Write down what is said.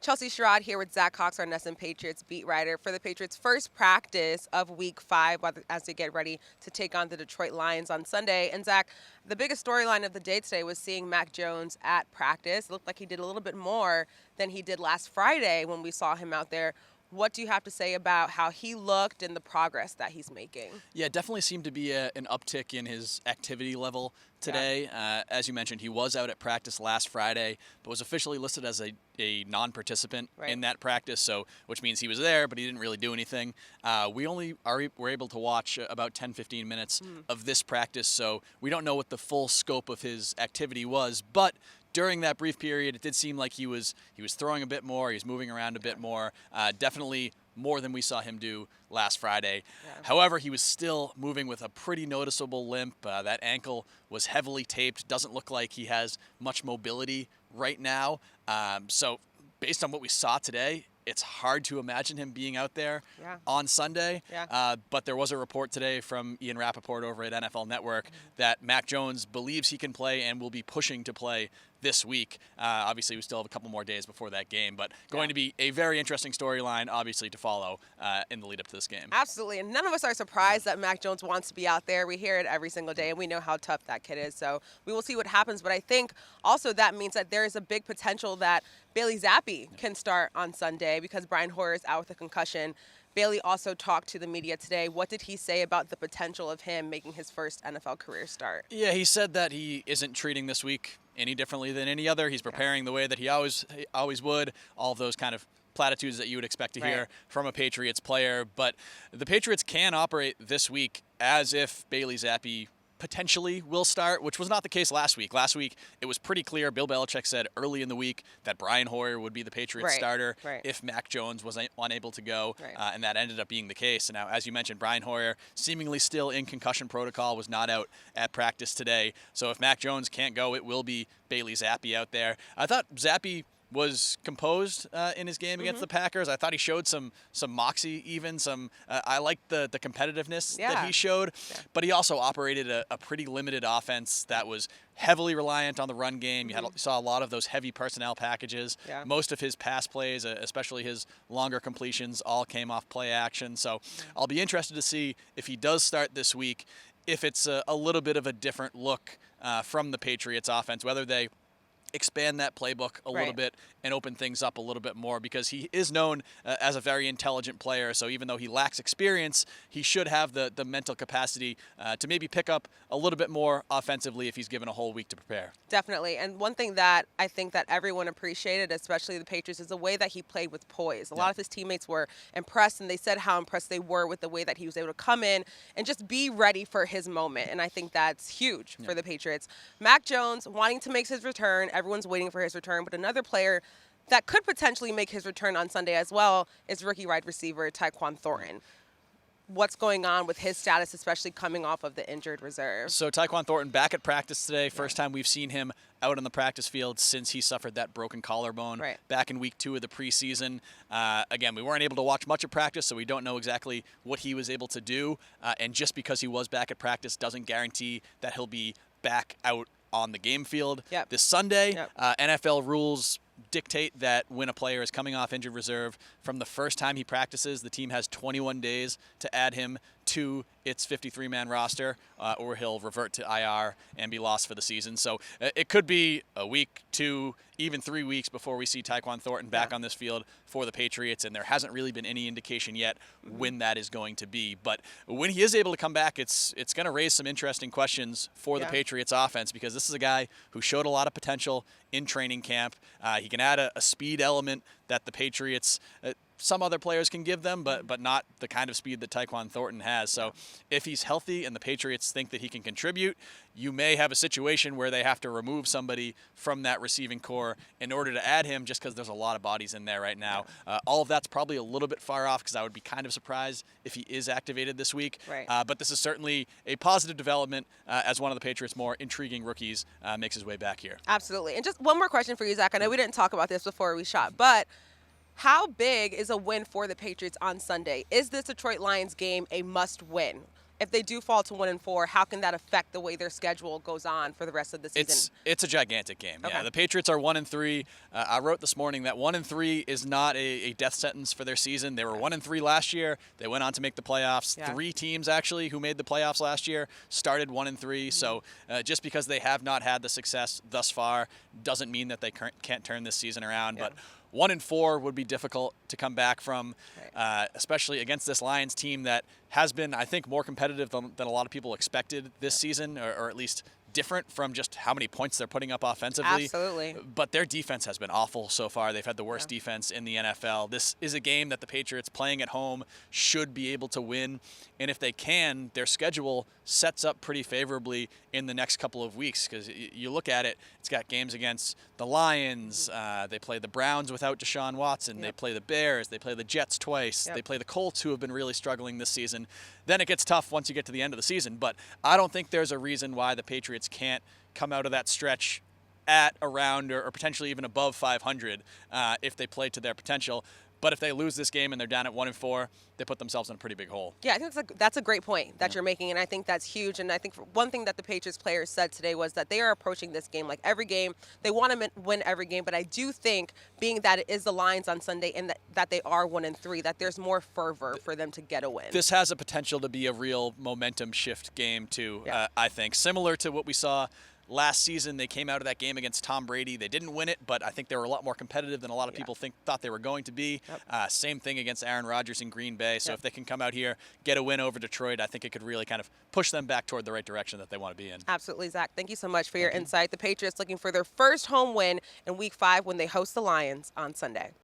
Chelsea Sherrod here with Zach Cox, our NESN Patriots beat writer, for the Patriots' first practice of Week 5 as they get ready to take on the Detroit Lions on Sunday. And Zach, the biggest storyline of the day today was seeing Mac Jones at practice. It looked like he did a little bit more than he did last Friday when we saw him out there. What do you have to say about how he looked and the progress that he's making? Yeah, it definitely seemed to be an uptick in his activity level today. Yeah. As you mentioned, he was out at practice last Friday, but was officially listed as a non-participant in that practice, so which means he was there, but he didn't really do anything. We only were able to watch about 10-15 minutes of this practice, so we don't know what the full scope of his activity was, but during that brief period, it did seem like he was throwing a bit more, he was moving around a bit more, definitely more than we saw him do last Friday. Yeah. However, he was still moving with a pretty noticeable limp. That ankle was heavily taped. Doesn't look like he has much mobility right now. So based on what we saw today, it's hard to imagine him being out there on Sunday. Yeah. But there was a report today from Ian Rappaport over at NFL Network that Mac Jones believes he can play and will be pushing to play this week. Obviously, we still have a couple more days before that game, but going to be a very interesting storyline, obviously, to follow in the lead up to this game. Absolutely, and none of us are surprised that Mac Jones wants to be out there. We hear it every single day, and we know how tough that kid is, so we will see what happens. But I think also that means that there is a big potential that Bailey Zappe can start on Sunday because Brian Hoyer is out with a concussion. Bailey also talked to the media today. What did he say about the potential of him making his first NFL career start? Yeah, he said that he isn't treating this week any differently than any other. He's preparing the way that he always would. All of those kind of platitudes that you would expect to hear from a Patriots player. But the Patriots can operate this week as if Bailey Zappe potentially will start, which was not the case last week. Last week, it was pretty clear. Bill Belichick said early in the week that Brian Hoyer would be the Patriots starter if Mac Jones was unable to go, and that ended up being the case. And now, as you mentioned, Brian Hoyer, seemingly still in concussion protocol, was not out at practice today. So if Mac Jones can't go, it will be Bailey Zappe out there. I thought Zappe was composed in his game against the Packers. I thought he showed some moxie, even some. I liked the competitiveness that he showed, but he also operated a pretty limited offense that was heavily reliant on the run game. You saw a lot of those heavy personnel packages. Most of his pass plays, especially his longer completions, all came off play action. So I'll be interested to see if he does start this week, if it's a little bit of a different look from the Patriots offense, whether they expand that playbook a little bit and open things up a little bit more, because he is known as a very intelligent player. So even though he lacks experience, he should have the mental capacity to maybe pick up a little bit more offensively if he's given a whole week to prepare. Definitely. And one thing that I think that everyone appreciated, especially the Patriots, is the way that he played with poise. A lot of his teammates were impressed, and they said how impressed they were with the way that he was able to come in and just be ready for his moment. And I think that's huge for the Patriots. Mac Jones wanting to make his return. Everyone's waiting for his return. But another player that could potentially make his return on Sunday as well is rookie wide receiver Tyquan Thornton. What's going on with his status, especially coming off of the injured reserve? So Tyquan Thornton back at practice today. First time we've seen him out on the practice field since he suffered that broken collarbone back in week 2 of the preseason. Again, we weren't able to watch much of practice, so we don't know exactly what he was able to do. And just because he was back at practice doesn't guarantee that he'll be back out on the game field this Sunday. NFL rules dictate that when a player is coming off injured reserve, from the first time he practices, the team has 21 days to add him to its 53-man roster, or he'll revert to IR and be lost for the season. So it could be a week, 2, even 3 weeks before we see Tyquan Thornton back on this field for the Patriots, and there hasn't really been any indication yet when that is going to be. But when he is able to come back, it's going to raise some interesting questions for the Patriots offense, because this is a guy who showed a lot of potential in training camp. He can add a speed element that the Patriots, some other players can give them, but not the kind of speed that Tyquan Thornton has. So if he's healthy and the Patriots think that he can contribute, you may have a situation where they have to remove somebody from that receiving core in order to add him, just because there's a lot of bodies in there right now. All of that's probably a little bit far off, because I would be kind of surprised if he is activated this week. But this is certainly a positive development as one of the Patriots' more intriguing rookies makes his way back here. Absolutely. And just one more question for you, Zach. I know we didn't talk about this before we shot, but how big is a win for the Patriots on Sunday? Is this Detroit Lions game a must-win? if they do fall to 1-4, how can that affect the way their schedule goes on for the rest of the season? It's a gigantic game. Okay. Yeah, the Patriots are 1-3. I wrote this morning that 1-3 is not a death sentence for their season. They were 1-3 last year. They went on to make the playoffs. Yeah. 3 teams actually who made the playoffs last year started 1-3. So just because they have not had the success thus far doesn't mean that they can't turn this season around. Yeah. But 1-4 would be difficult to come back from, especially against this Lions team that has been, I think, more competitive than a lot of people expected this season, or at least different from just how many points they're putting up offensively. Absolutely. But their defense has been awful so far. They've had the worst defense in the NFL. This is a game that the Patriots, playing at home, should be able to win. And if they can, their schedule sets up pretty favorably in the next couple of weeks, because you look at it, it's got games against the Lions. They play the Browns without Deshaun Watson. They play the Bears. They play the Jets twice. They play the Colts, who have been really struggling this season. Then it gets tough once you get to the end of the season. But I don't think there's a reason why the Patriots can't come out of that stretch at around or potentially even above 500 if they play to their potential. But if they lose this game and they're down at 1-4, they put themselves in a pretty big hole. Yeah, I think that's a great point that you're making, and I think that's huge. And I think one thing that the Patriots players said today was that they are approaching this game like every game. They want to win every game, but I do think, being that it is the Lions on Sunday and that they are 1-3, that there's more fervor for them to get a win. This has a potential to be a real momentum shift game too, I think. Similar to what we saw last season. They came out of that game against Tom Brady. They didn't win it, but I think they were a lot more competitive than a lot of people thought they were going to be. Same thing against Aaron Rodgers in Green Bay. So if they can come out here, get a win over Detroit, I think it could really kind of push them back toward the right direction that they want to be in. Absolutely, Zach. Thank you so much for your insight. The Patriots looking for their first home win in Week 5 when they host the Lions on Sunday.